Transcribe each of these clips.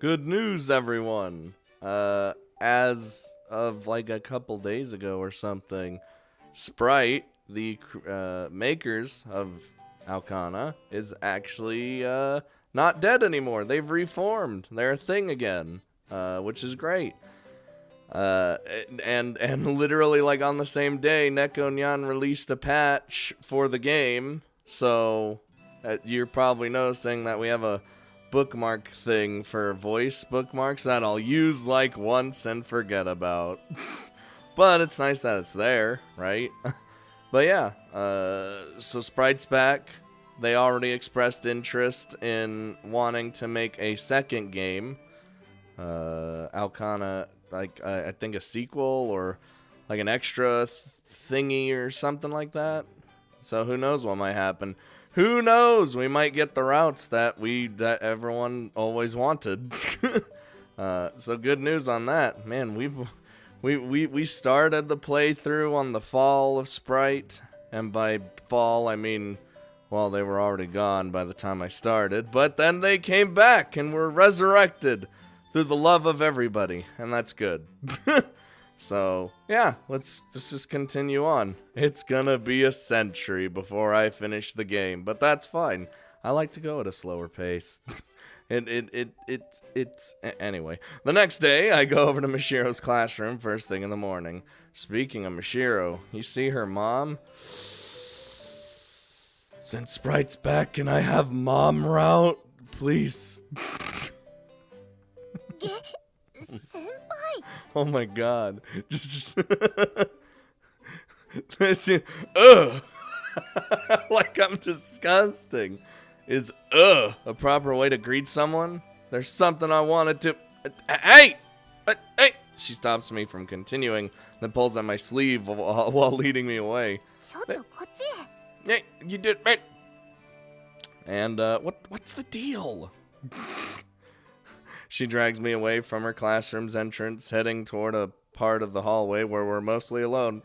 Good news, everyone. As of like a couple days ago or something, Sprite, the makers of Aokana, is actually not dead anymore. They've reformed. They're a thing again, which is great. And literally like on the same day, Neko Nyan released a patch for the game. So you're probably noticing that we have a bookmark thing for voice bookmarks that I'll use like once and forget about. But it's nice that it's there, right? But yeah, so Sprite's back. They already expressed interest in wanting to make a second game. Aokana, like I think a sequel or like an extra thingy or something like that. So who knows what might happen? Who knows? We might get the routes that everyone always wanted. So good news on that, man. We started the playthrough on the fall of Sprite, and by fall I mean, well, they were already gone by the time I started, but then they came back and were resurrected through the love of everybody, and that's good. So, yeah, let's just continue on. It's gonna be a century before I finish the game, but that's fine. I like to go at a slower pace. Anyway. The next day, I go over to Mishiro's classroom first thing in the morning. Speaking of Mishiro, you see her mom? Since Sprite's back, can I have mom route? Please. Oh my god. Just like I'm disgusting. Is a proper way to greet someone? There's something I wanted to hey! Hey! She stops me from continuing, then pulls at my sleeve while leading me away. Hey, you did it. And what's the deal? She drags me away from her classroom's entrance, heading toward a part of the hallway where we're mostly alone.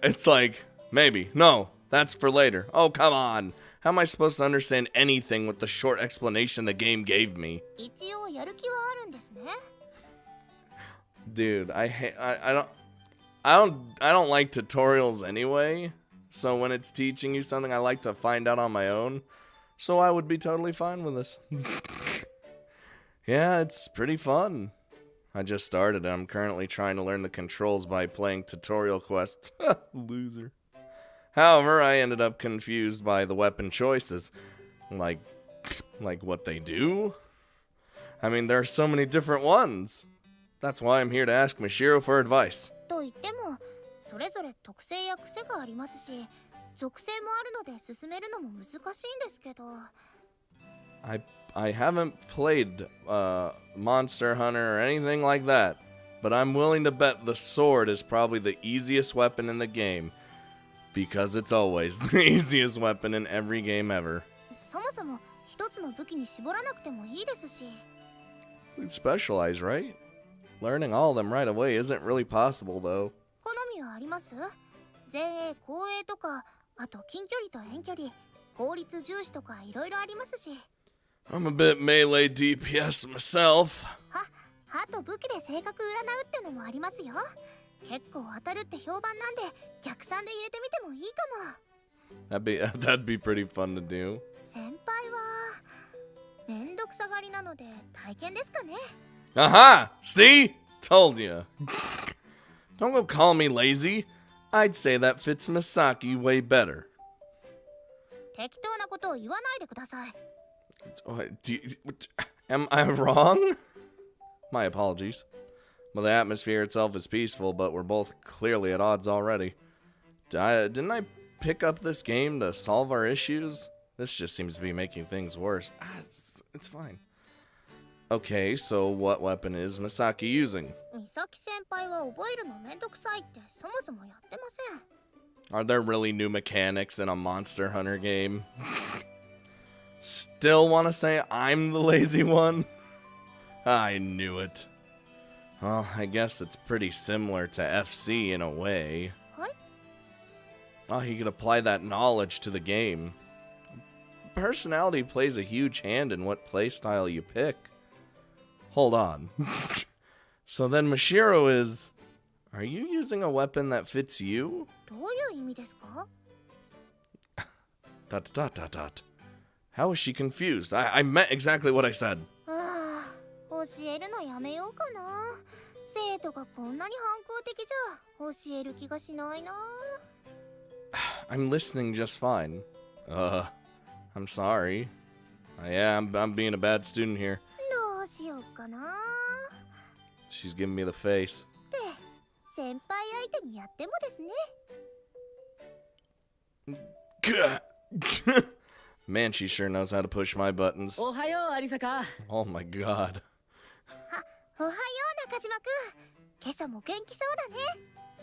It's like, maybe. No, that's for later. Oh, come on. How am I supposed to understand anything with the short explanation the game gave me? Dude, I don't like tutorials anyway. So when it's teaching you something, I like to find out on my own. So I would be totally fine with this. Yeah, it's pretty fun. I just started and I'm currently trying to learn the controls by playing tutorial quests. Loser. However, I ended up confused by the weapon choices. Like what they do? I mean, there are so many different ones. That's why I'm here to ask Mishiro for advice. I haven't played Monster Hunter or anything like that, but I'm willing to bet the sword is probably the easiest weapon in the game, because it's always the easiest weapon in every game ever. We'd specialize, right? Learning all of them right away isn't really possible, though. I'm a bit melee DPS myself. That'd be pretty fun to do. Aha! See? Told ya. Don't go call me lazy. I'd say that fits Misaki way better. Am I wrong? My apologies. Well, the atmosphere itself is peaceful, but we're both clearly at odds already. Didn't I pick up this game to solve our issues? This just seems to be making things worse. It's fine. Okay, so what weapon is Misaki using? Are there really new mechanics in a Monster Hunter game? Still want to say I'm the lazy one? I knew it. Well, I guess it's pretty similar to FC in a way. Oh, he could apply that knowledge to the game. Personality plays a huge hand in what playstyle you pick. Hold on. So then Mashiro is... Are you using a weapon that fits you? Dot dot dot dot. How is she confused? I meant exactly what I said. I'm listening just fine. I'm sorry. Yeah, I'm being a bad student here. She's giving me the face. Man, she sure knows how to push my buttons. Oh my god.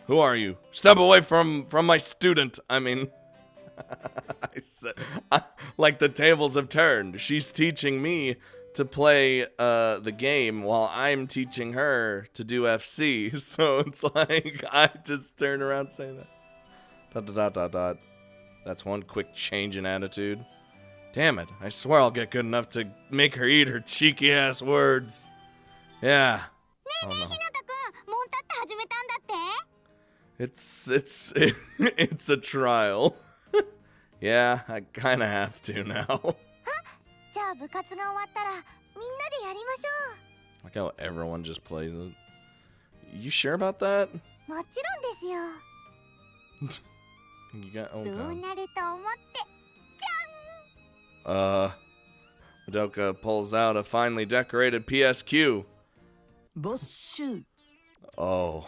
Who are you? Step away from my student. I mean, I said, like the tables have turned. She's teaching me to play the game while I'm teaching her to do FC. So it's like I just turn around saying that. Dot dot dot dot dot. That's one quick change in attitude. Damn it! I swear I'll get good enough to make her eat her cheeky ass words. Yeah. Oh no. It's a trial. Yeah, I kind of have to now. Like how everyone just plays it. You sure about that? You got Madoka pulls out a finely decorated PSQ. Oh.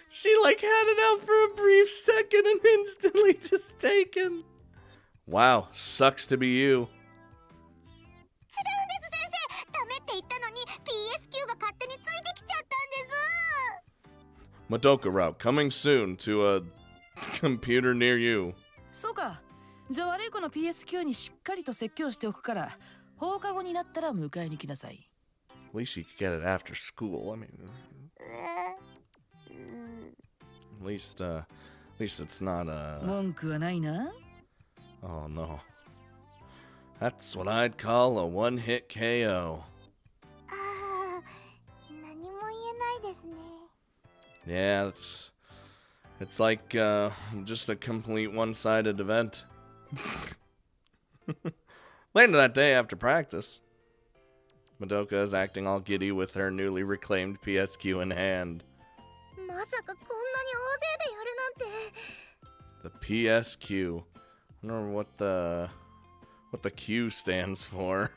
She like had it out for a brief second and instantly just taken. Wow, sucks to be you. Madoka route coming soon to a computer near you. At least you could get it after school. I mean, at least it's not a... Oh no. That's what I'd call a one-hit KO. Yeah, it's like just a complete one-sided event. Later that day after practice, Madoka is acting all giddy with her newly reclaimed PSQ in hand. The PSQ. I wonder what the Q stands for.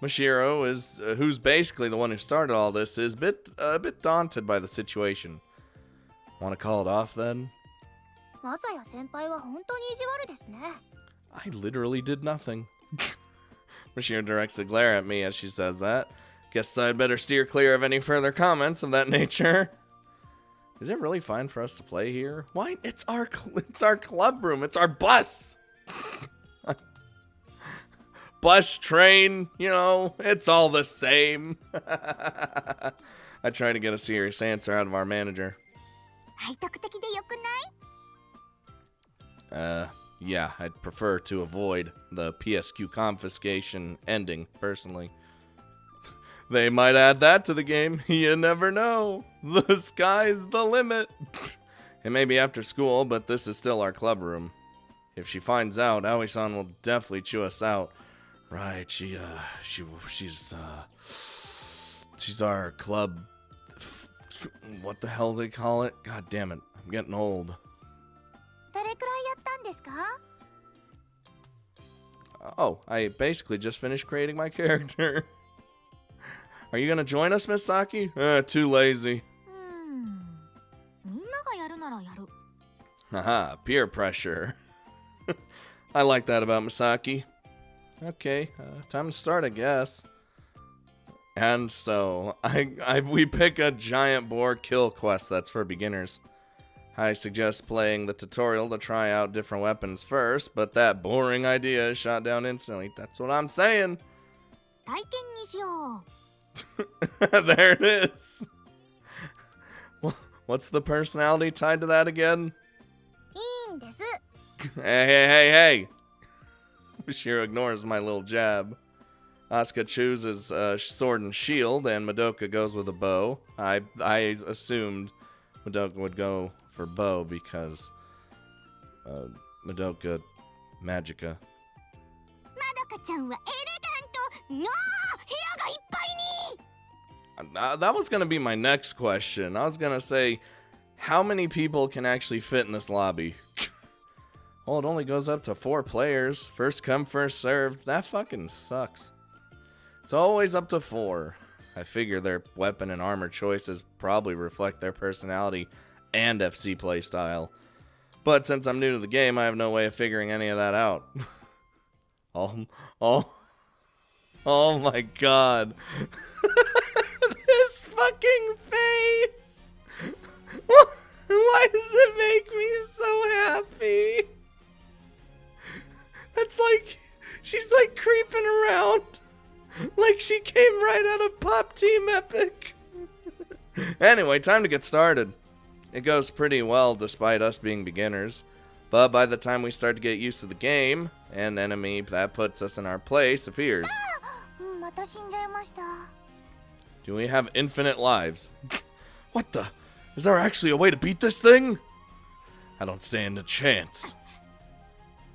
Mashiro is, who's basically the one who started all this, is a bit daunted by the situation. Want to call it off then? I literally did nothing. Mashiro directs a glare at me as she says that. Guess I'd better steer clear of any further comments of that nature. Is it really fine for us to play here? Why? It's our club room. It's our bus. Bus, train, you know, it's all the same. I try to get a serious answer out of our manager. Yeah, I'd prefer to avoid the PSQ confiscation ending, personally. They might add that to the game. You never know. The sky's the limit. It may be after school, but this is still our club room. If she finds out, Aoi-san will definitely chew us out. Right, she's our club. What the hell do they call it? God damn it, I'm getting old. Oh, I basically just finished creating my character. Are you gonna join us, Miss Saki? Too lazy. Haha, peer pressure. I like that about Misaki. Okay, time to start, I guess. And so, we pick a giant boar kill quest that's for beginners. I suggest playing the tutorial to try out different weapons first, but that boring idea is shot down instantly. That's what I'm saying. There it is. What's the personality tied to that again? いいんです。 Hey. Mishiro ignores my little jab. Asuka chooses sword and shield, and Madoka goes with a bow. I assumed Madoka would go for bow because Madoka Magica. まどかちゃんはエレガントの部屋がいっぱいに。 That was going to be my next question. I was going to say, how many people can actually fit in this lobby? Well, it only goes up to 4 players. First come, first served. That fucking sucks. It's always up to 4. I figure their weapon and armor choices probably reflect their personality and FC playstyle. But since I'm new to the game, I have no way of figuring any of that out. Oh my god. This fucking face! Why does it make me so happy? It's like, she's like creeping around. Like she came right out of Pop Team Epic. Anyway, time to get started. It goes pretty well despite us being beginners. But by the time we start to get used to the game, an enemy that puts us in our place appears. また死んじゃいました。 Do we have infinite lives? What the? Is there actually a way to beat this thing? I don't stand a chance.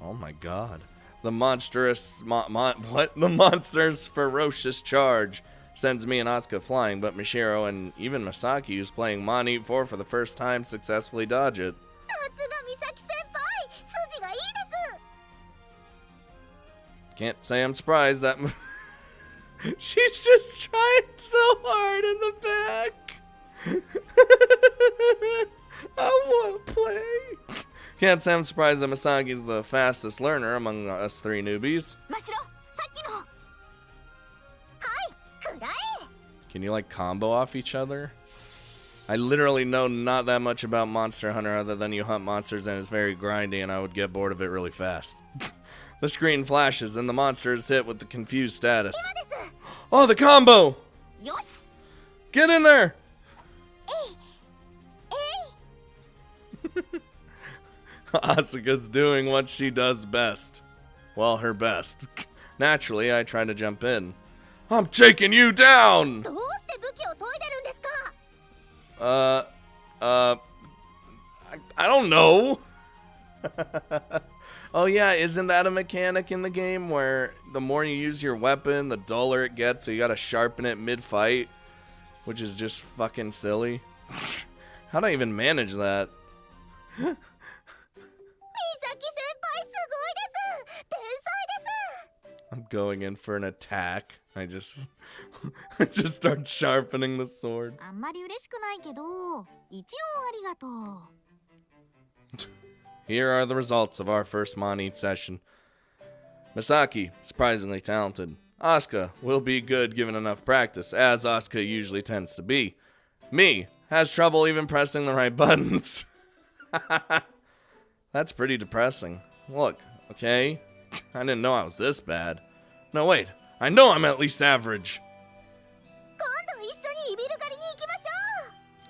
Oh my god. The monstrous the monster's ferocious charge sends me and Asuka flying, but Mishiro and even Masaki, who's playing MonHunt 4 for the first time, successfully dodge it. さすが美咲先輩、筋がいいです。 Can't say I'm surprised that she's just trying so hard in the back. I want to play. Can't say I'm surprised that Masagi's the fastest learner among us 3 newbies. ましろ、さっきの。はい、くらえ。 Can you like combo off each other? I literally know not that much about Monster Hunter other than you hunt monsters and it's very grindy and I would get bored of it really fast. The screen flashes and the monster is hit with the confused status. Oh, the combo! よし。 Get in there! えい。 Asuka's doing what she does best. Well, her best. Naturally, I try to jump in. I'm taking you down! どうして武器を研いでるんですか。 I don't know. Oh yeah, isn't that a mechanic in the game where the more you use your weapon, the duller it gets, so you gotta sharpen it mid-fight? Which is just fucking silly. How do I even manage that? 美咲先輩すごいです。天才です。 I'm going in for an attack. I just start sharpening the sword. あんまり嬉しくないけど、一応ありがとう。 Here are the results of our first MonHunt session. Misaki, surprisingly talented. Asuka will be good given enough practice, as Asuka usually tends to be. Me has trouble even pressing the right buttons. That's pretty depressing. Look, okay? I didn't know I was this bad. No, wait. I know I'm at least average. 今度一緒にイビル狩りに行きまし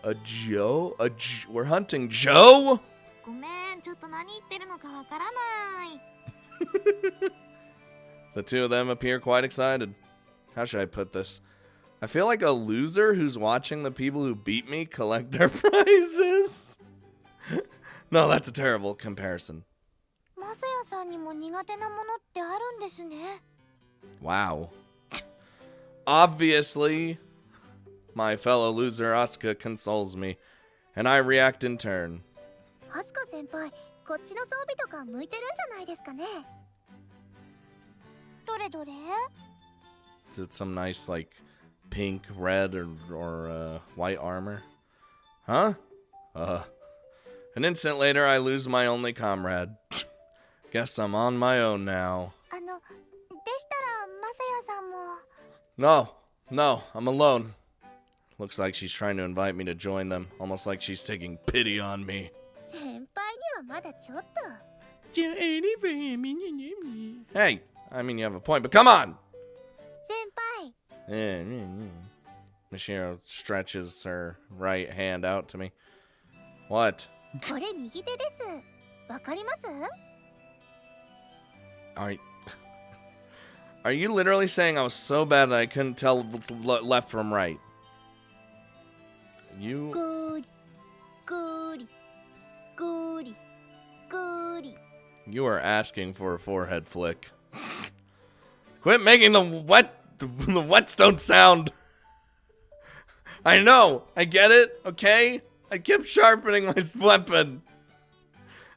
ょう。 A Joe? We're hunting Joe? ごめん、ちょっと何言ってるのかわからない。 The two of them appear quite excited. How should I put this? I feel like a loser who's watching the people who beat me collect their prizes. No, that's a terrible comparison. マサヤさんにも苦手なものってあるんですね。 Wow. Obviously, my fellow loser Asuka consoles me, and I react in turn. アスカ先輩、こっちの装備とか向いてるんじゃないですかね。どれどれ？ Is it some nice, like, pink, red, or white armor? Huh? An instant later, I lose my only comrade. Guess I'm on my own now. でしたらマサヤさんも。 No, I'm alone. Looks like she's trying to invite me to join them, almost like she's taking pity on me. 先輩にはまだちょっと。 Hey, I mean, you have a point, but come on! 先輩。 Mishiro stretches her right hand out to me. What? これ右手です。わかります？ Are you literally saying I was so bad that I couldn't tell left from right? You... ゴリゴリゴリゴリ。 You are asking for a forehead flick. Quit making the whetstone sound. I know. I get it. Okay? I kept sharpening my weapon.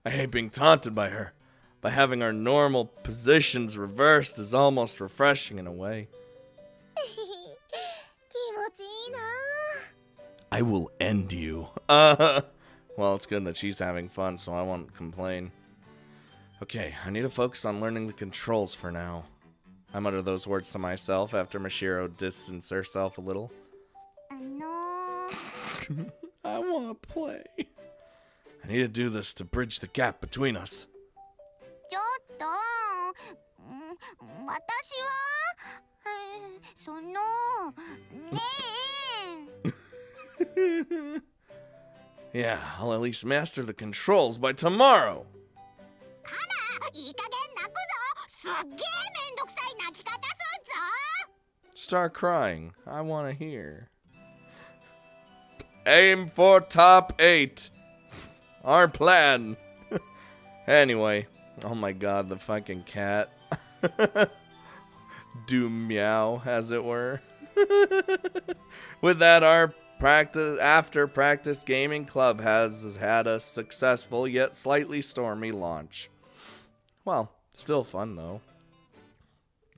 I hate being taunted by her. But having our normal positions reversed is almost refreshing in a way. 気持ちいいな。 I will end you. Well, it's good that she's having fun, so I won't complain. Okay, I need to focus on learning the controls for now. I mutter those words to myself after Mashiro distanced herself a little. I want to play. I need to do this to bridge the gap between us. ちょっと、私は、その、ねえ。 Yeah, I'll at least master the controls by tomorrow. いい加減泣くぞ。すっげえめんどくさい泣き方すんぞ。 Start crying. I want to hear. Aim for top 8. Our plan. Anyway. Oh my god, the fucking cat. Do meow, as it were. With that, our after practice gaming club has had a successful yet slightly stormy launch. Well, still fun though.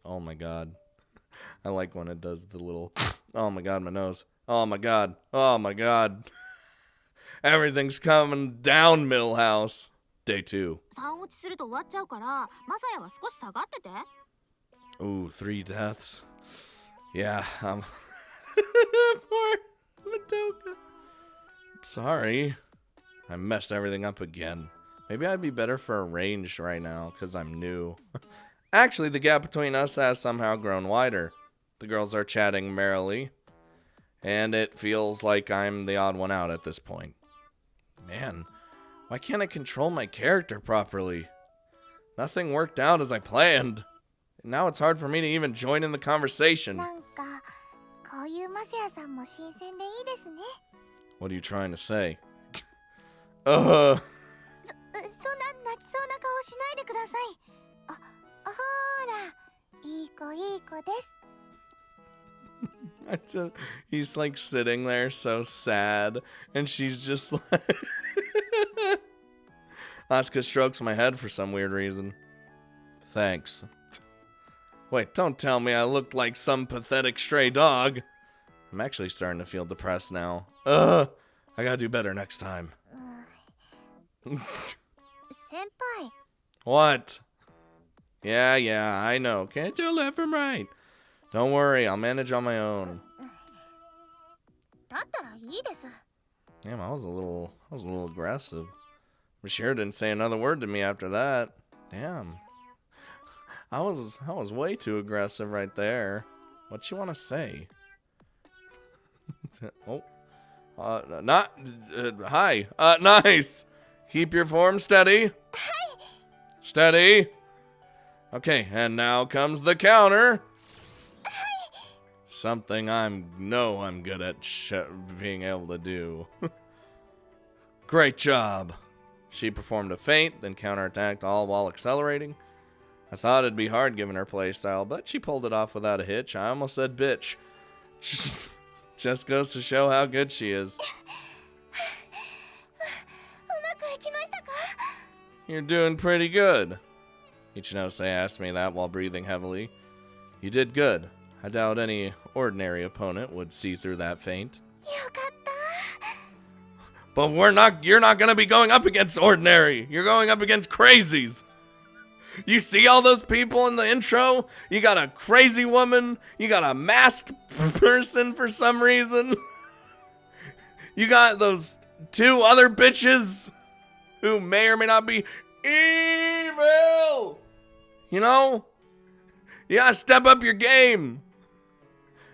Oh my god. I like when it does the little, oh my god, my nose. Oh my god. Oh my god. Everything's coming down, Millhouse. Day 2. 3落ちすると終わっちゃうから、マサヤは少し下がってて。 Ooh, 3 deaths. Yeah, poor Madoka. Sorry. I messed everything up again. Maybe I'd be better for a ranged right now, because I'm new. Actually, the gap between us has somehow grown wider. The girls are chatting merrily, and it feels like I'm the odd one out at this point. Man, why can't I control my character properly? Nothing worked out as I planned. Now it's hard for me to even join in the conversation. なんか、こういうマサヤさんも新鮮でいいですね。 What are you trying to say? そんな泣きそうな顔しないでください。ほら、いい子です。 He's like sitting there so sad, and she's just like... Asuka strokes my head for some weird reason. Thanks. Wait, don't tell me I look like some pathetic stray dog. I'm actually starting to feel depressed now. I gotta do better next time. 先輩。 What? Yeah, I know. Can't tell left from right. Don't worry, I'll manage on my own. だったらいいです。 Damn, I was a little aggressive. Mashiro didn't say another word to me after that. Damn. I was way too aggressive right there. What you want to say? Hi. Nice. Keep your form steady. Steady. Okay, and now comes the counter. Something I'm good at being able to do. Great job. She performed a feint, then counterattacked all while accelerating. I thought it'd be hard given her playstyle, but she pulled it off without a hitch. I almost said bitch. Just goes to show how good she is. You're doing pretty good. Ichinose asked me that while breathing heavily. You did good. I doubt any ordinary opponent would see through that feint. But you're not gonna be going up against ordinary. You're going up against crazies. You see all those people in the intro? You got a crazy woman. You got a masked person for some reason. You got those 2 other bitches who may or may not be evil. You know? You gotta step up your game.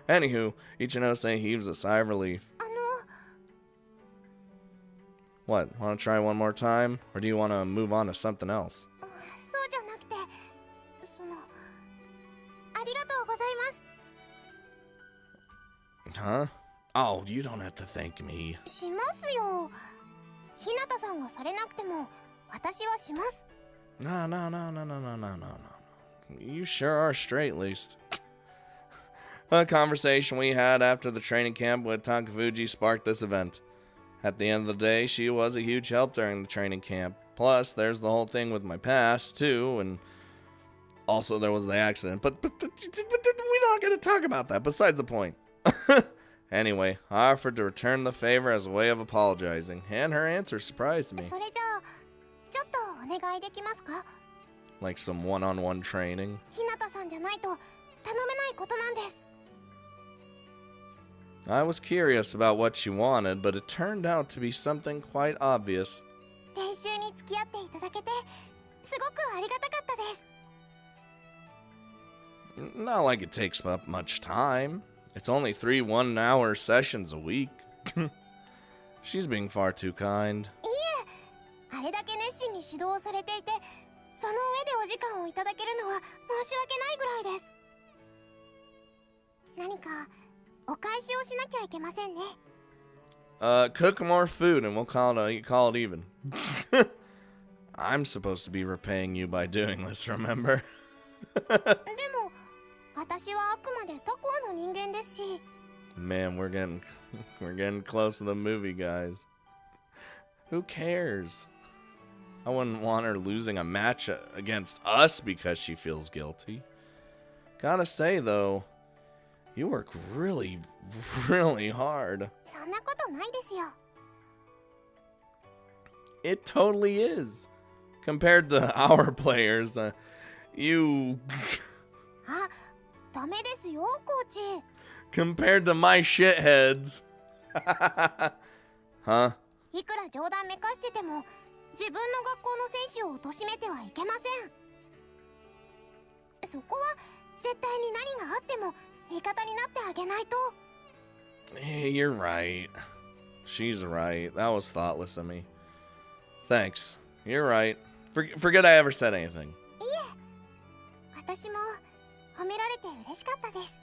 Anywho, Ichinose heaves a sigh of relief. What? Want to try one more time? Or do you want to move on to something else? そうじゃなくて、ありがとうございます。 Huh? Oh, you don't have to thank me. しますよ。日向さんがされなくても私はします。 No. You sure are straight-laced. A conversation we had after the training camp with Takafuji sparked this event. At the end of the day, she was a huge help during the training camp. Plus, there's the whole thing with my past, too, and also there was the accident. But we're not going to talk about that, besides the point. Anyway, I offered to return the favor as a way of apologizing, and her answer surprised me. それじゃあちょっとお願いできますか？ Like some one-on-one training. 日向さんじゃないと頼めないことなんです。 I was curious about what she wanted, but it turned out to be something quite obvious. 練習に付き合っていただけてすごくありがたかったです。 Not like it takes up much time. It's only 3 one-hour sessions a week. She's being far too kind. いえ、あれだけ熱心に指導をされていて、その上でお時間をいただけるのは申し訳ないぐらいです。何かお返しをしなきゃいけませんね。 Cook more food and we'll call it even. I'm supposed to be repaying you by doing this, remember? でも私はあくまでタコアの人間ですし。 Man, we're getting close to the movie, guys. Who cares? I wouldn't want her losing a match against us because she feels guilty. Gotta say, though, you work really, really hard. そんなことないですよ。 It totally is. Compared to our players, you... あ、ダメですよ、コーチ。 Compared to my shitheads. Huh? いくら冗談めかしてても自分の学校の選手を貶めてはいけません。そこは絶対に何があっても味方になってあげないと。 Hey, you're right. She's right. That was thoughtless of me. Thanks. You're right. Forget I ever said anything. いえ、私も褒められて嬉しかったです。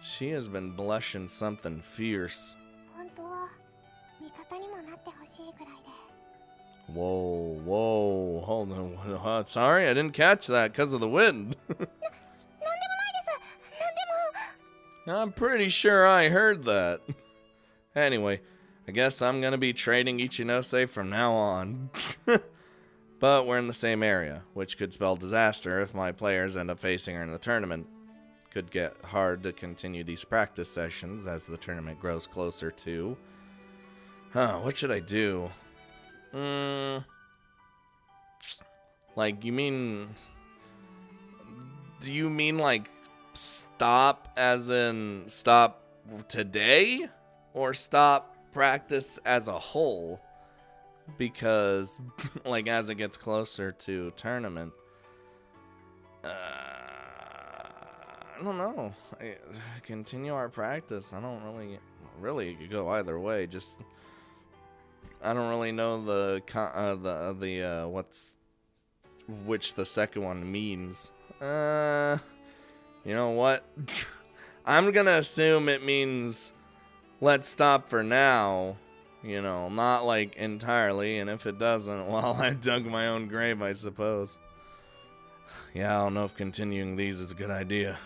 She has been blushing something fierce. 本当は味方にもなってほしいぐらいで。 Whoa, hold on. Sorry, I didn't catch that because of the wind. なんでもないです。なんでも。 I'm pretty sure I heard that. Anyway, I guess I'm gonna be trading Ichinose from now on. But we're in the same area, which could spell disaster if my players end up facing her in the tournament. Could get hard to continue these practice sessions as the tournament grows closer to. What should I do? Like, do you mean like stop as in stop today? Or stop practice as a whole? Because, like, as it gets closer to tournament, I don't know. Continue our practice. I don't really go either way. Just, I don't really know which the second one means. You know what? I'm gonna assume it means let's stop for now. You know, not like entirely, and if it doesn't, well, I dug my own grave, I suppose. Yeah, I don't know if continuing these is a good idea.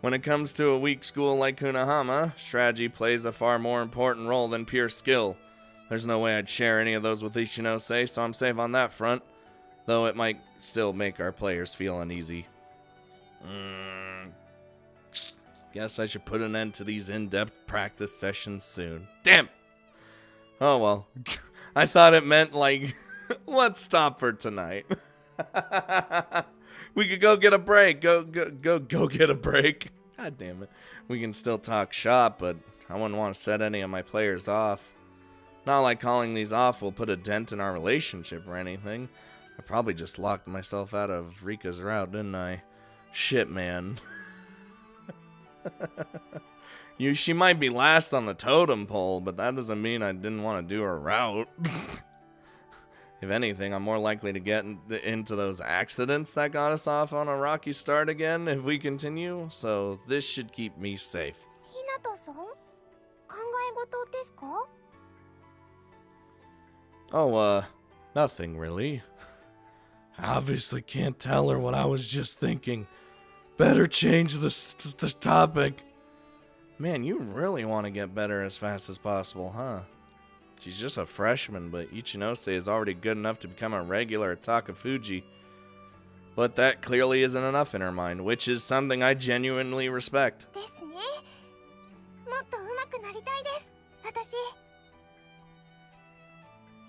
When it comes to a weak school like Kunahama, strategy plays a far more important role than pure skill. There's no way I'd share any of those with Ichinose, so I'm safe on that front. Though it might still make our players feel uneasy. Guess I should put an end to these in-depth practice sessions soon. Damn! Oh well. I thought it meant like, let's stop for tonight. We could go get a break. Go get a break. God damn it. We can still talk shop, but I wouldn't want to set any of my players off. Not like calling these off will put a dent in our relationship or anything. I probably just locked myself out of Rika's route, didn't I? Shit, man. She might be last on the totem pole, but that doesn't mean I didn't want to do her route. If anything, I'm more likely to get into those accidents that got us off on a rocky start again if we continue, so this should keep me safe. Hinata-san? 考え事ですか? Oh, nothing really. I obviously can't tell her what I was just thinking. Better change the topic. Man, you really want to get better as fast as possible, huh? She's just a freshman, but Ichinose is already good enough to become a regular at Takafuji. But that clearly isn't enough in her mind, which is something I genuinely respect. ですね。もっと上手くなりたいです。私。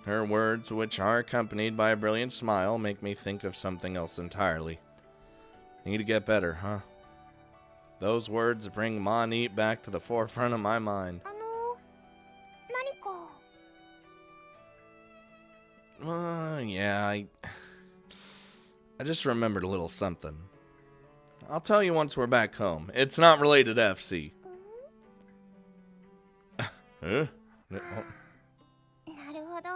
Her words, which are accompanied by a brilliant smile, make me think of something else entirely. Need to get better, huh? Those words bring Ma-Neat back to the forefront of my mind. 何か。 Yeah, I just remembered a little something. I'll tell you once we're back home. It's not related to FC. Huh? なるほど。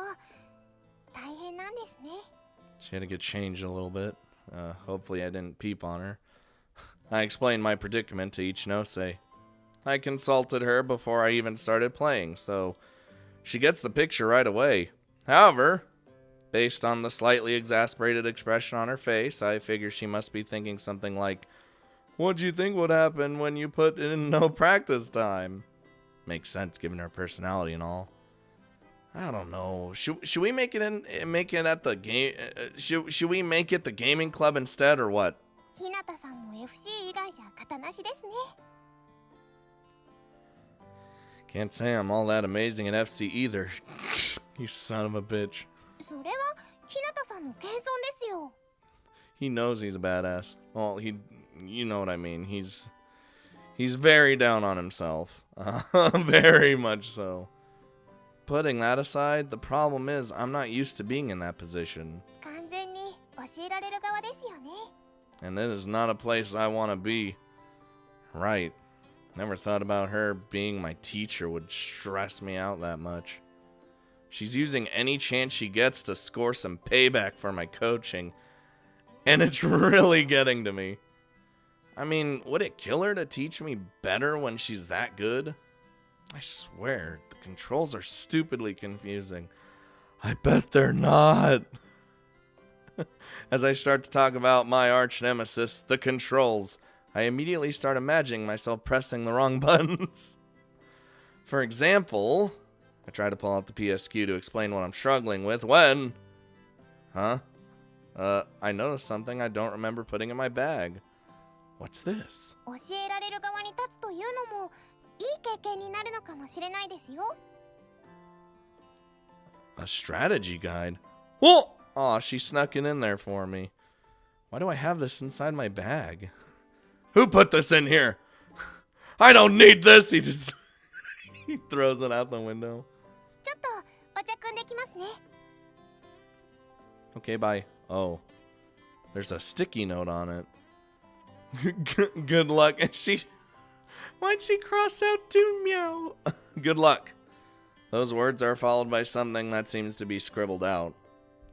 大変なんですね。 She had to get changed a little bit. Hopefully I didn't peep on her. I explained my predicament to Ichinose. I consulted her before I even started playing, so she gets the picture right away. However, based on the slightly exasperated expression on her face, I figure she must be thinking something like, "What do you think would happen when you put in no practice time?" Makes sense given her personality and all. I don't know. Should we make it at the game? Should we make it the gaming club instead, or what? 日向さんも FC 以外じゃ型なしですね。 Can't say I'm all that amazing at FC either. You son of a bitch. それは日向さんの謙遜ですよ。 He knows he's a badass. Well, you know what I mean. He's very down on himself. Very much so. Putting that aside, the problem is I'm not used to being in that position. 完全に教えられる側ですよね。 And it is not a place I want to be. Right. Never thought about her being my teacher would stress me out that much. She's using any chance she gets to score some payback for my coaching. And it's really getting to me. I mean, would it kill her to teach me better when she's that good? I swear, the controls are stupidly confusing. I bet they're not. As I start to talk about my arch nemesis, the controls, I immediately start imagining myself pressing the wrong buttons. For example, I try to pull out the PSQ to explain what I'm struggling with when... Huh? I noticed something I don't remember putting in my bag. What's this? 教えられる側に立つというのもいい経験になるのかもしれないですよ。 A strategy guide? Whoa! Aw, she snuck it in there for me. Why do I have this inside my bag? Who put this in here? I don't need this! He just... he throws it out the window. ちょっとお茶汲んできますね。 Okay, bye. Oh. There's a sticky note on it. Good luck. And why'd she cross out Doom Meow? Good luck. Those words are followed by something that seems to be scribbled out.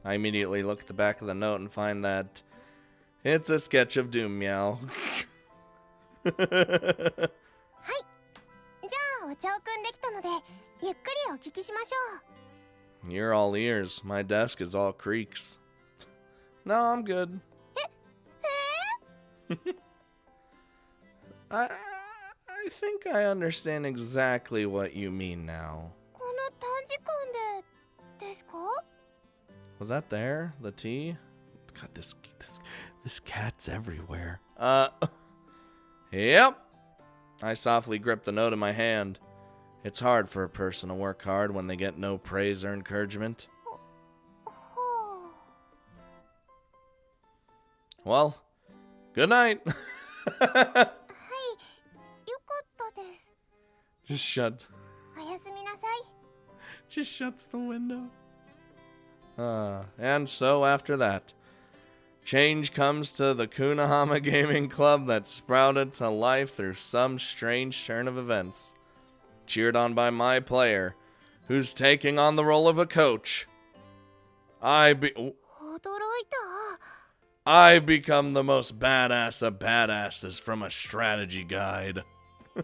I immediately look at the back of the note and find that it's a sketch of Doom Meow. はい。じゃあお茶を汲んできたのでゆっくりお聞きしましょう。 You're all ears. My desk is all creaks. No, I'm good. I think I understand exactly what you mean now. この短時間でですか? Was that there? The tea? God, this cat's everywhere. Yep. I softly grip the note in my hand. It's hard for a person to work hard when they get no praise or encouragement. Well, good night. はい、よかったです。 Just shut. おやすみなさい。 Just shuts the window. And so after that, Change comes to the Kunahama Gaming Club that sprouted to life through some strange turn of events. Cheered on by my player, who's taking on the role of a coach. I become the most badass of badasses from a strategy guide. A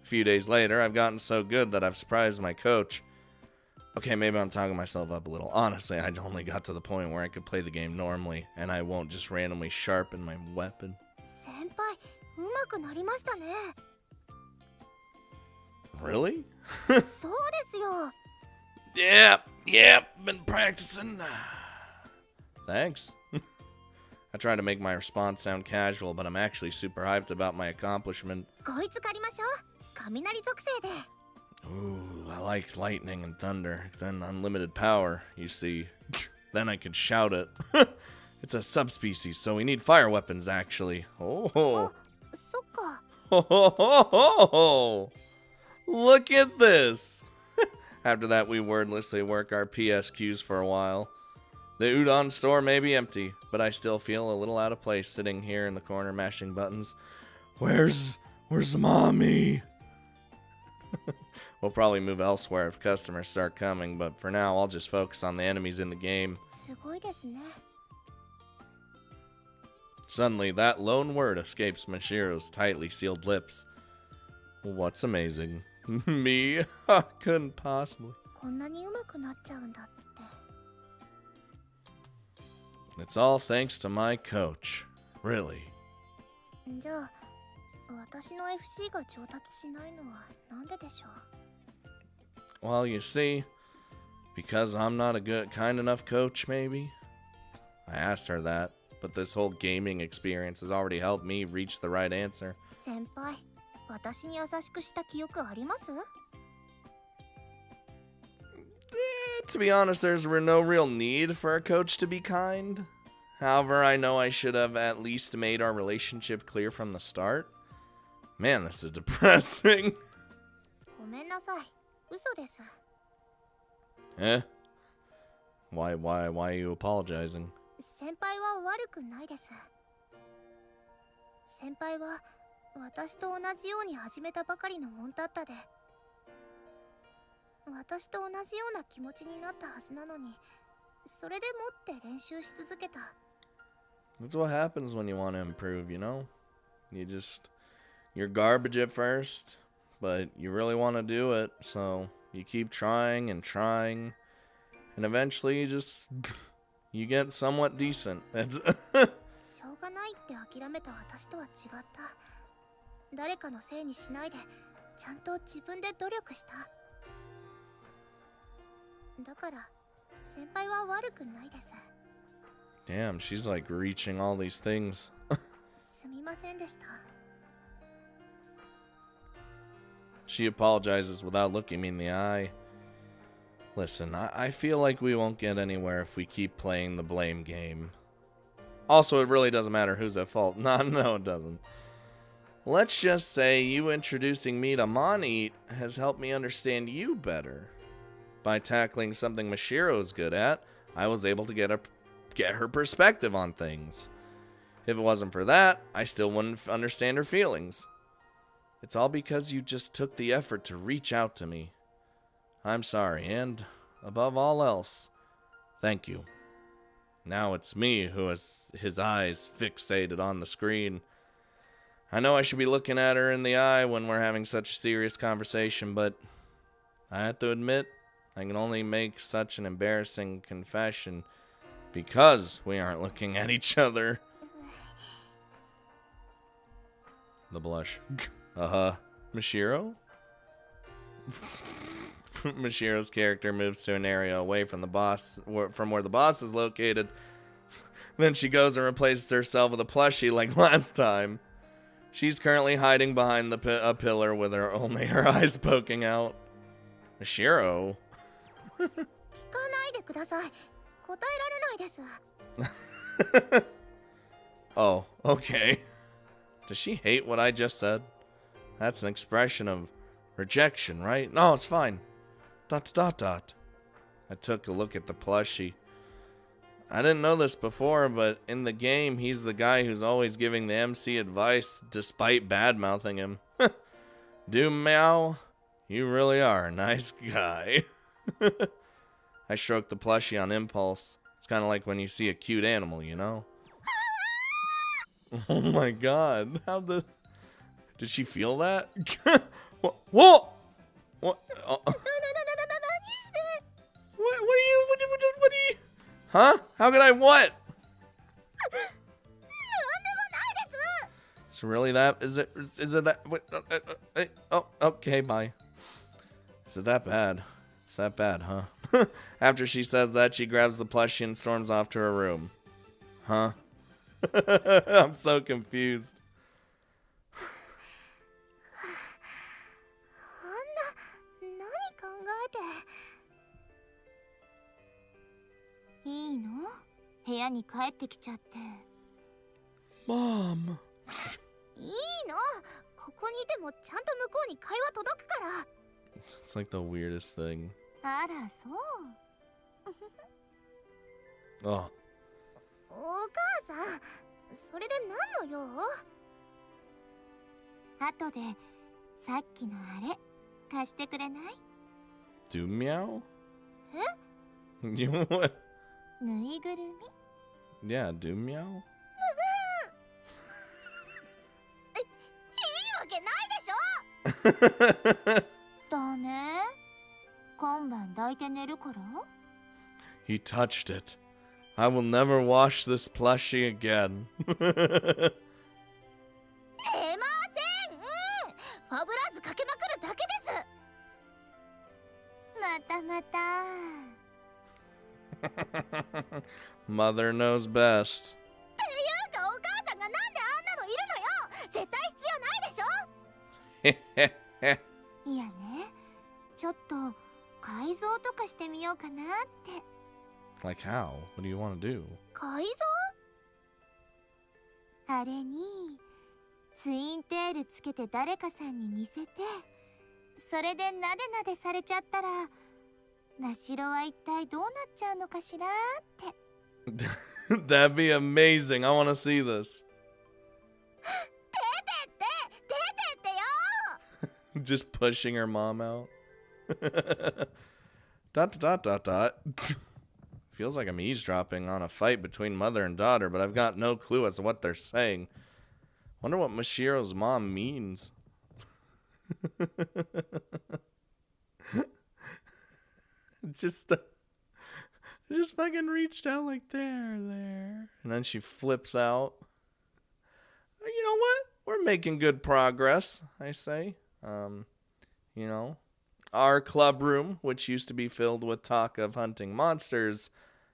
few days later, I've gotten so good that I've surprised my coach. Okay, maybe I'm talking myself up a little. Honestly, I only got to the point where I could play the game normally, and I won't just randomly sharpen my weapon. Really? Yeah, been practicing. Thanks. I try to make my response sound casual, but I'm actually super hyped about my accomplishment. Ooh, I like lightning and thunder, then unlimited power, you see. Then I can shout it. It's a subspecies, so we need fire weapons, actually. Oh. Look at this. After that, we wordlessly work our PSQs for a while. The udon store may be empty, but I still feel a little out of place sitting here in the corner mashing buttons. Where's mommy? We'll probably move elsewhere if customers start coming, but for now, I'll just focus on the enemies in the game. Suddenly, that lone word escapes Mashiro's tightly sealed lips. What's amazing? Me? I couldn't possibly. It's all thanks to my coach. Really. Well, you see, because I'm not a kind enough coach, maybe? I asked her that, but this whole gaming experience has already helped me reach the right answer. To be honest, there's no real need for a coach to be kind. However, I know I should have at least made our relationship clear from the start. Man, this is depressing. Eh? Why are you apologizing? That's what happens when you want to improve, you know? You're garbage at first, but you really want to do it, so you keep trying and trying, and eventually you get somewhat decent. Damn, she's like reaching all these things. She apologizes without looking me in the eye. Listen, I feel like we won't get anywhere if we keep playing the blame game. Also, it really doesn't matter who's at fault. No, it doesn't. Let's just say you introducing me to MonHunt has helped me understand you better. By tackling something Mashiro's good at, I was able to get her perspective on things. If it wasn't for that, I still wouldn't understand her feelings. It's all because you just took the effort to reach out to me. I'm sorry, and above all else, thank you. Now it's me who has his eyes fixated on the screen. I know I should be looking at her in the eye when we're having such a serious conversation, but I have to admit, I can only make such an embarrassing confession because we aren't looking at each other. The blush. Mashiro? Mashiro's character moves to an area away from the boss, from where the boss is located. Then she goes and replaces herself with a plushie like last time. She's currently hiding behind a pillar with only her eyes poking out. Mashiro? Oh, okay. Does she hate what I just said? That's an expression of rejection, right? No, it's fine. ... I took a look at the plushie. I didn't know this before, but in the game, he's the guy who's always giving the MC advice despite bad-mouthing him. Doom Meow, you really are a nice guy. I stroked the plushie on impulse. It's kind of like when you see a cute animal, you know? Oh my god. Did she feel that? What? What? What? What are you? Huh? How could I what? It's really that? Is it that? What, oh, okay, bye. Is it that bad? It's that bad, huh? After she says that, she grabs the plushie and storms off to her room. Huh? I'm so confused. Mom. いいの。ここにいてもちゃんと向こうに会話届くから。It's like the weirdest thing. あら、そう。Oh. お母さん、それで何の用？後でさっきのあれ貸してくれない？ Do meow? え？ You what? ぬいぐるみ？ Yeah, do meow? ダメ？今晩抱いて寝るから？ He touched it. I will never wash this plushie again. 寝ません。ファブラーズかけまくるだけです。またまた。Mother knows best. っていうかお母さんがなんであんなのいるのよ。絶対必要ないでしょ。いやね、ちょっと改造とかしてみようかなって。Like how? What do you want to do? 改造？あれにツインテールつけて誰かさんに似せて、それでなでなでされちゃったら、マシロは一体どうなっちゃうのかしらって。That'd be amazing. I want to see this. Just pushing her mom out. Dot dot dot dot. Feels like I'm eavesdropping on a fight between mother and daughter, but I've got no clue as to what they're saying. Wonder what Mashiro's mom means. just fucking reached out like there, and then she flips out. You know what? We're making good progress, I say. You know, our club room, which used to be filled with talk of hunting monsters,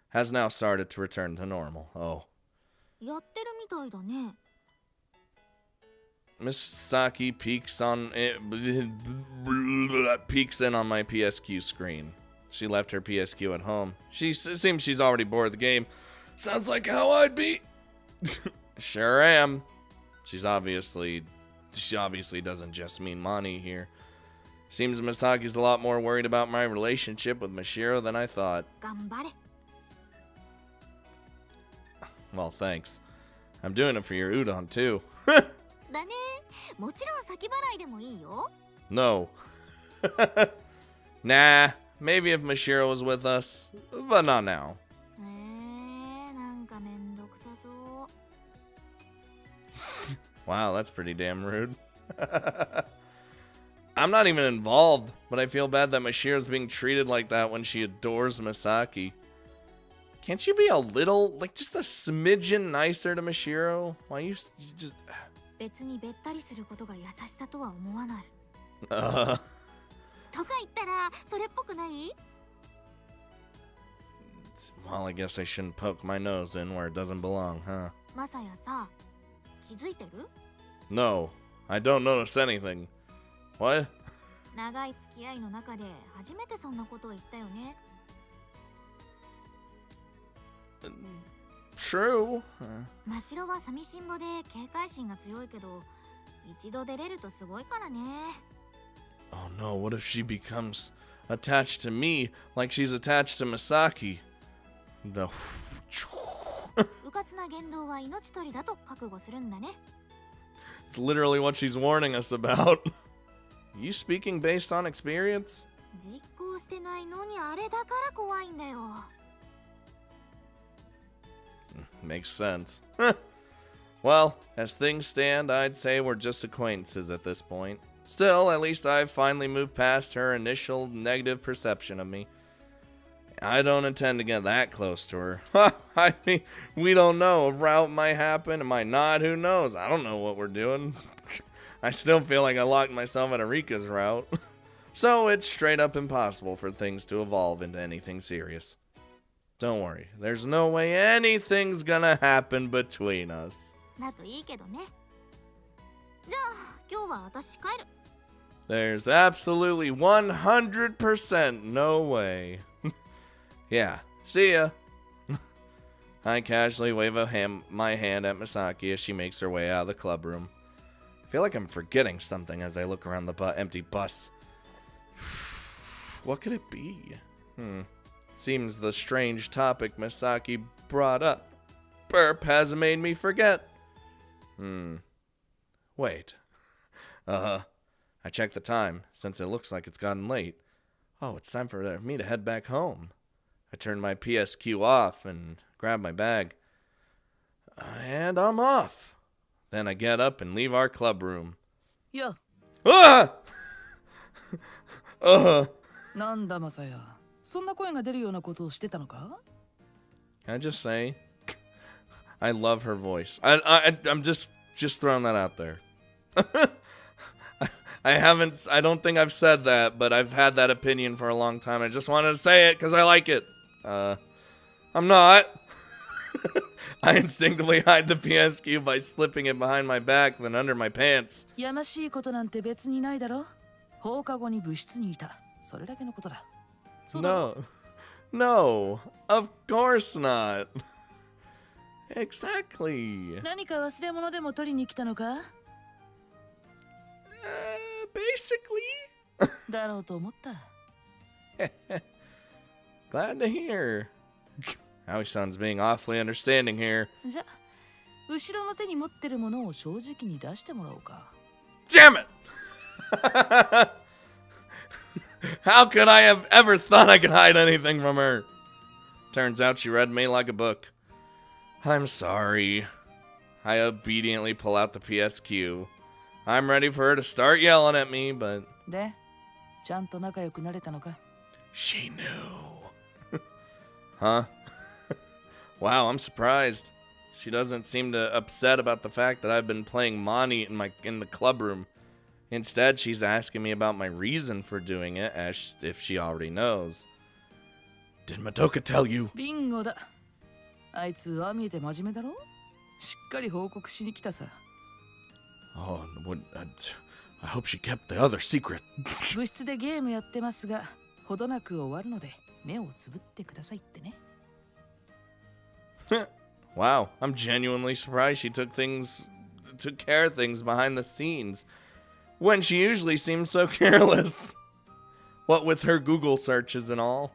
has now started to return to normal. Oh. やってるみたいだね。Miss Saki peeks in on my PSQ screen. She left her PSQ at home. It seems she's already bored of the game. Sounds like how I'd be. Sure am. She obviously doesn't just mean money here. Seems Misaki's a lot more worried about my relationship with Mashiro than I thought. 頑張れ。 Well, thanks. I'm doing it for your udon too. だね。もちろん先払いでもいいよ。No. Nah, maybe if Mashiro was with us, but not now. なんかめんどくさそう。 Wow, that's pretty damn rude. I'm not even involved, but I feel bad that Mashiro's being treated like that when she adores Misaki. Can't you be a little, like just a smidgen nicer to Mashiro? Why you just... 別にべったりすることが優しさとは思わない。と Uh, か言ったらそれっぽくない？ well, I guess I shouldn't poke my nose in where it doesn't belong, huh? マサヤさ、気づいてる？ No, I don't notice anything. What? 長い付き合いの中で初めてそんなことを言ったよね。True. マシロは寂しんぼで警戒心が強いけど、一度出れるとすごいからね。 Oh no, what if she becomes attached to me like she's attached to Misaki? The うかつな言動は命取りだと覚悟するんだね。 It's literally what she's warning us about. You speaking based on experience? 実行してないのにあれだから怖いんだよ。 Makes sense. Well, as things stand, I'd say we're just acquaintances at this point. Still, at least I've finally moved past her initial negative perception of me. I don't intend to get that close to her. I mean, we don't know. A route might happen, it might not, who knows? I don't know what we're doing. I still feel like I locked myself in Erika's route. So it's straight up impossible for things to evolve into anything serious. Don't worry, there's no way anything's gonna happen between us. だといいけどね。じゃあ今日は私帰る。 There's absolutely 100% no way. Yeah, see ya. I casually wave my hand at Misaki as she makes her way out of the club room. I feel like I'm forgetting something as I look around the empty bus. What could it be? Seems the strange topic Misaki brought up. Burp has made me forget. Wait. I checked the time, since it looks like it's gotten late. Oh, it's time for me to head back home. I turn my PSQ off and grab my bag. And I'm off. Then I get up and leave our club room. Yeah. Ah! なんだマサヤ、そんな声が出るようなことをしてたのか? Can I just say, I love her voice. I'm just throwing that out there. I don't think I've said that, but I've had that opinion for a long time. I just wanted to say it because I like it. I'm not. I instinctively hide the PSQ by slipping it behind my back, then under my pants. やましいことなんて別にないだろ。放課後に部室にいた。それだけのことだ。No, of course not. Exactly. 何か忘れ物でも取りに来たのか? Basically. だろうと思った。Glad to hear. Aoi-san's being awfully understanding here. じゃ、後ろの手に持ってるものを正直に出してもらおうか。Damn it! How could I have ever thought I could hide anything from her? Turns out she read me like a book. I'm sorry. I obediently pull out the PSQ. I'm ready for her to start yelling at me, but... で、ちゃんと仲良くなれたのか? She knew. Huh? Wow, I'm surprised. She doesn't seem to upset about the fact that I've been playing Mani in the club room. Instead, she's asking me about my reason for doing it, as if she already knows. Did Madoka tell you? ビンゴだ。あいつは見えて真面目だろ? しっかり報告しに来たさ。Oh, I hope she kept the other secret. 部室でゲームやってますが、ほどなく終わるので目をつぶってくださいってね。Wow, I'm genuinely surprised she took care of things behind the scenes, when she usually seems so careless. What with her Google searches and all.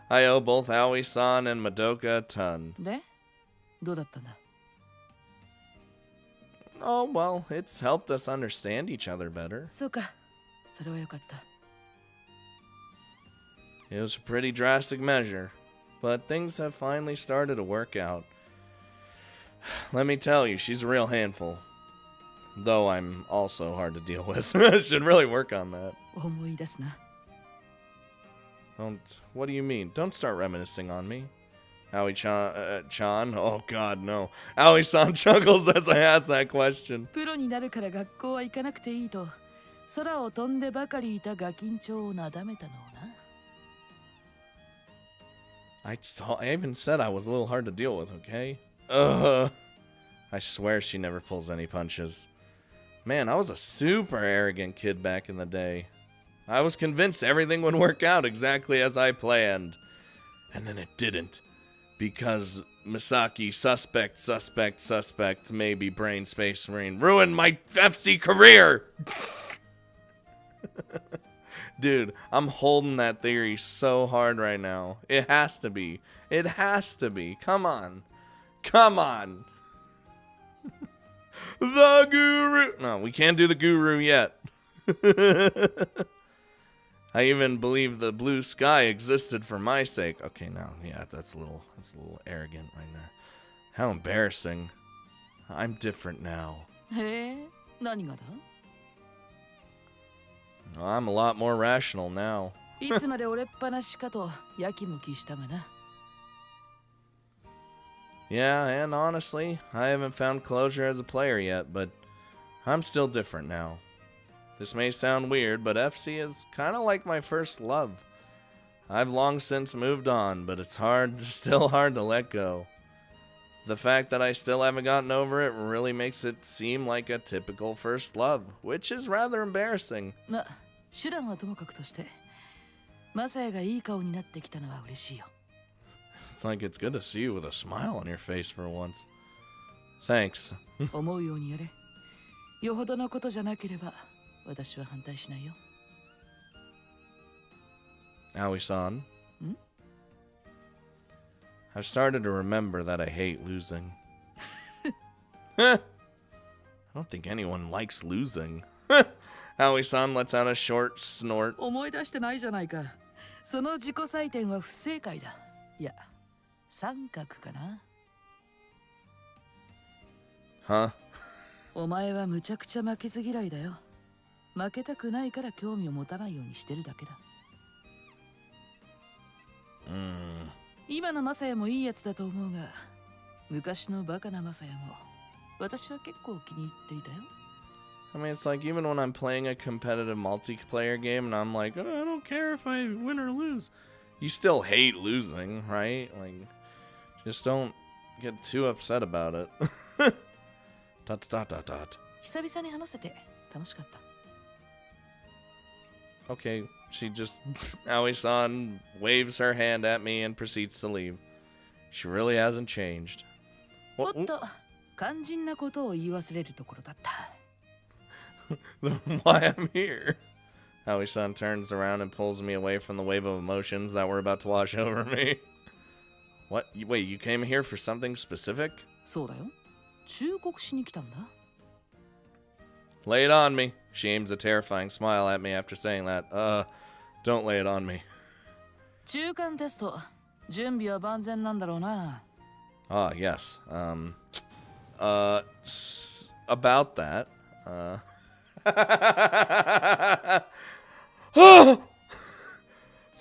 I owe both Aoi-san and Madoka a ton. で、どうだったんだ? Oh, well, it's helped us understand each other better. そうか、それはよかった。It was a pretty drastic measure, but things have finally started to work out. Let me tell you, she's a real handful. Though I'm also hard to deal with. Should really work on that. 思い出すな。What do you mean? Don't start reminiscing on me. Aoi-chan? Oh god, no. Aoi-san chuckles as I ask that question. プロになるから学校は行かなくていいと、空を飛んでばかりいたガキンチョウをなだめたのをな。I even said I was a little hard to deal with, okay? I swear she never pulls any punches. Man, I was a super arrogant kid back in the day. I was convinced everything would work out exactly as I planned. And then it didn't. Because Misaki, suspect, maybe brain space marine, ruined my FC career! Dude, I'm holding that theory so hard right now. It has to be. It has to be. Come on. Come on. The guru. No, we can't do the guru yet. I even believe the blue sky existed for my sake. Okay, now, yeah, that's a little arrogant right there. How embarrassing. I'm different now. へえ、何がだ I'm a lot more rational now. いつまで俺っぱなしかとやきもきしたがな。Yeah, and honestly, I haven't found closure as a player yet, but I'm still different now. This may sound weird, but FC is kind of like my first love. I've long since moved on, but it's still hard to let go. The fact that I still haven't gotten over it really makes it seem like a typical first love, which is rather embarrassing. まあ、手段はともかくとして、マサヤがいい顔になってきたのは嬉しいよ。It's like it's good to see you with a smile on your face for once. Thanks. 思うようにやれ。よほどのことじゃなければ、私は反対しないよ。Aoi-san. I've started to remember that I hate losing. I don't think anyone likes losing. Aoi-san lets out a short snort. 思い出してないじゃないか。その自己採点は不正解だ。いや、三角かな。Huh? お前はむちゃくちゃ負けず嫌いだよ。負けたくないから興味を持たないようにしてるだけだ。今のマサヤもいいやつだと思うが、昔のバカなマサヤも私は結構気に入っていたよ。I mean, it's like even when I'm playing a competitive multiplayer game and I'm like, oh, I don't care if I win or lose. You still hate losing, right? Like, just don't get too upset about it. Dot dot dot dot. 久々に話せて楽しかった。Okay, she just, Aoi-san waves her hand at me and proceeds to leave. She really hasn't changed. おっと、肝心なことを言い忘れるところだった。Why I'm here. Aoi-san turns around and pulls me away from the wave of emotions that were about to wash over me. What? Wait, you came here for something specific? そうだよ。忠告しに来たんだ。Lay it on me. She aims a terrifying smile at me after saying that. Don't lay it on me. 中間テスト、準備は万全なんだろうな。Ah, yes. About that. Oh!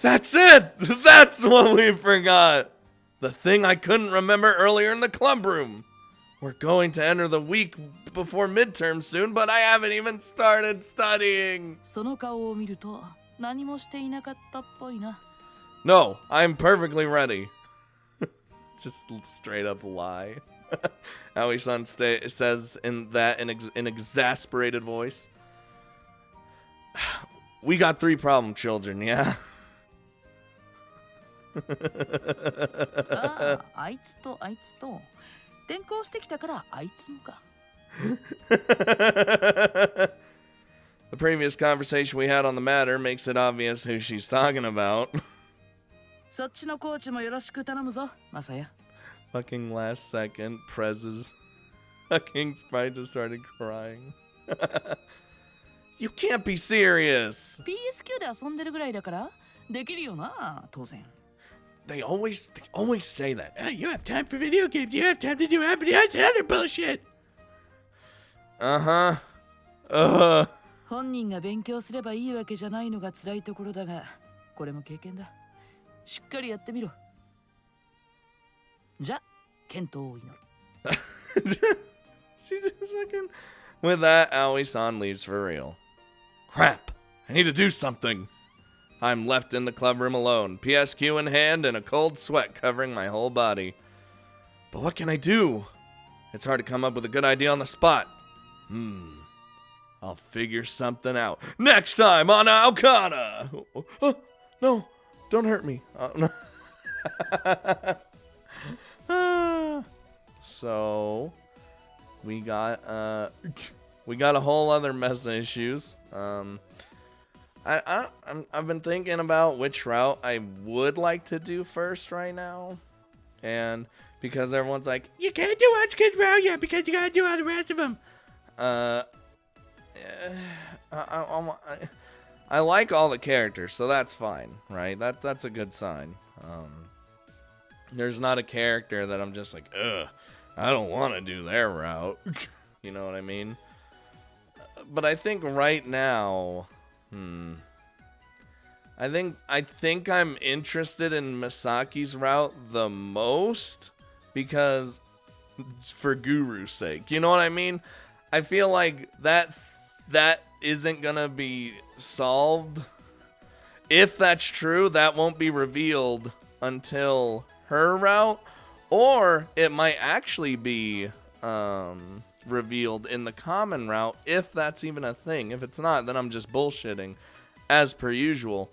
That's it! That's what we forgot! The thing I couldn't remember earlier in the club room. We're going to enter the week before midterm soon, but I haven't even started studying. その顔を見ると何もしていなかったっぽいな。No, I'm perfectly ready. Just straight up lie. Aoi-san says in an exasperated voice. We got 3 problem children, yeah? ああ、あいつとあいつと転校してきたからあいつもか。The previous conversation we had on the matter makes it obvious who she's talking about. そっちのコーチもよろしく頼むぞ、マサヤ。Fucking last second, Prez's fucking sprite just started crying. You can't be serious. PSQ で遊んでるぐらいだからできるよな、当然。They always say that. Oh, you have time for video games. You have time to do other bullshit. Uh-huh. 本人が勉強すればいいわけじゃないのが辛いところだが、これも経験だ。しっかりやってみろ。じゃ、健闘を祈る。She just fucking... With that, Aoi-san leaves for real. Crap! I need to do something. I'm left in the club room alone, PSQ in hand and a cold sweat covering my whole body. But what can I do? It's hard to come up with a good idea on the spot. I'll figure something out. Next time on Aokana! Oh, no, don't hurt me. No. So, we got a whole other mess of issues. I've been thinking about which route I would like to do first right now, and because everyone's like, you can't do Otsuka's route yet because you gotta do all the rest of them. I like all the characters, so that's fine, right? That's a good sign. There's not a character that I'm just like, ugh, I don't want to do their route. You know what I mean? But I think right now, I think I'm interested in Misaki's route the most because for Guru's sake. You know what I mean? I feel like that isn't gonna be solved. If that's true, that won't be revealed until her route, or it might actually be revealed in the common route, if that's even a thing. If it's not, then I'm just bullshitting, as per usual.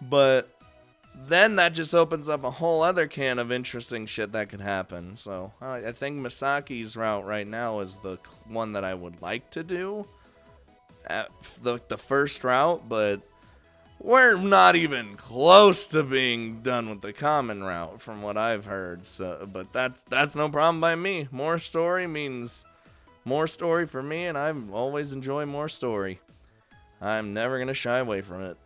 But then that just opens up a whole other can of interesting shit that could happen. So I think Misaki's route right now is the one that I would like to do at the first route, but we're not even close to being done with the common route from what I've heard. So, but that's no problem by me. More story means more story for me, and I always enjoy more story. I'm never gonna shy away from it.